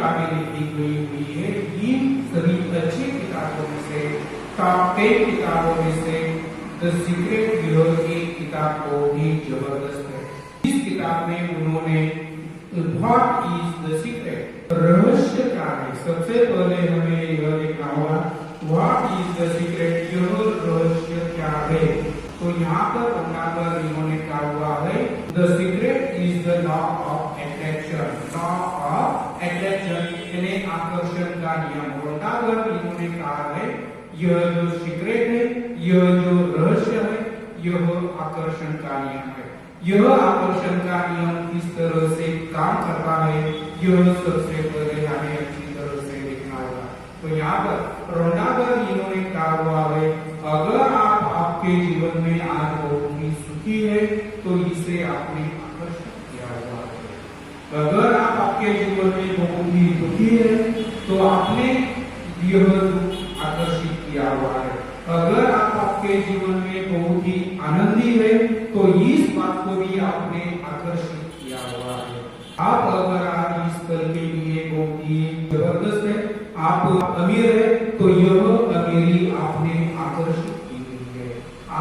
किताबें लिखी गई हुई है। इन सभी अच्छी किताबों में से टॉप 10 किताबों में से द सीक्रेट यह एक किताब बहुत ही जबरदस्त है। इस किताब में उन्होंने व्हाट इज द सीक्रेट, रहस्य क्या है, सबसे पहले हमें यह देखना होगा व्हाट इज द सीक्रेट, यह रहस्य क्या है। तो यहाँ पर इन्होंने क्या हुआ है, the secret is the law of attraction, law of attraction यानी आकर्षण का नियम। वोल्टागर इन्होंने कहा है यह जो सीक्रेट है, यह जो रहस्य है, यह आकर्षण का नियम है। यह आकर्षण का नियम किस तरह से काम करता है, यह सबसे पहले हमें अच्छी तरह से देखना होगा। तो यहाँ पर रोंडागर इन्होंने कहा हुआ है अगर आप आपके जीवन में आज बहुत ही सुखी है तो इसे आपने आकर्षित किया हुआ है। अगर आप आपके जीवन में बहुत ही दुखी है तो आपने यह दुख आकर्षित किया हुआ है। अगर आप आपके जीवन में बहुत ही आनंदी है तो इस बात को भी आपने आकर्षित किया हुआ है। आप अगर आज इस पल के लिए बहुत ही जबरदस्त है, आप अमीर है तो यह अमीरी आपने आकर्षित की हुई है।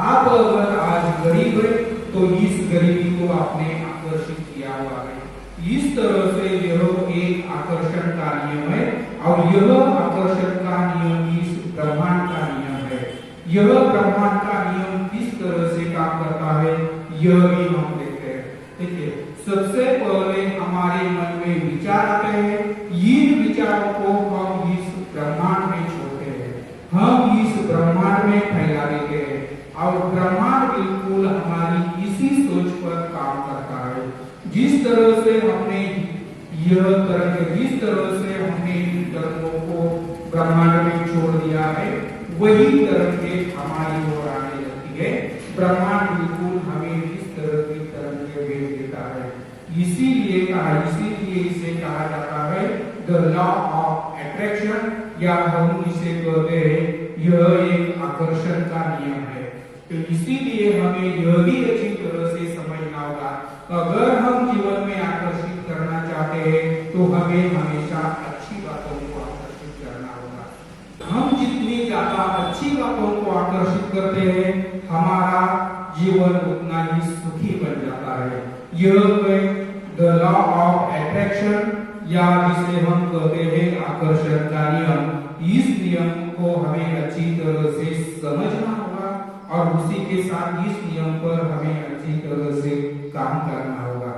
आप अगर आज गरीब है तो इस गरीबी को आपने आकर्षित किया हुआ है। इस तरह से यह एक आकर्षण का नियम है और यह आकर्षण का नियम इस ब्रह्मांड का नियम है। यह ब्रह्मांड का नियम किस तरह से काम करता है यह भी हम देखते हैं। देखिए, सबसे पहले हमारे मन में विचार आते हैं, इन विचारों को हम इस ब्रह्मांड में छोड़ते हैं, हम इस ब्रह्मांड में फैला देते हैं और ब्रह्मांड बिल्कुल हमारी इसी सोच पर काम करता है। जिस तरह से हमने जिस तरह से हमने इन तरंगों को ब्रह्मांड में छोड़ दिया है, वही तरंगें हमारी ओर आने लगती है। ब्रह्मांड बिल्कुल हमें इस तरह की तरंगें भेज देता है। इसीलिए इसे कहा जाता है द लॉ ऑफ अट्रैक्शन, या हम इसे कहते हैं यह एक आकर्षण का नियम है। तो इसीलिए हमें यह भी अच्छी तरह से समझना होगा, अगर हम जीवन में आकर्षित करना चाहते हैं तो हमें हमेशा अच्छी बातों को आकर्षित करना होगा। हम जितनी ज्यादा अच्छी बातों को आकर्षित करते हैं हमारा जीवन उतना ही सुखी बन जाता है। यह है द लॉ ऑफ अट्रैक्शन, या जिसे हम कहते हैं आकर्षण का नियम। इस नियम को हमें अच्छी तरह से समझना होगा और उसी के साथ इस नियम पर हमें अच्छी तरह से काम करना होगा।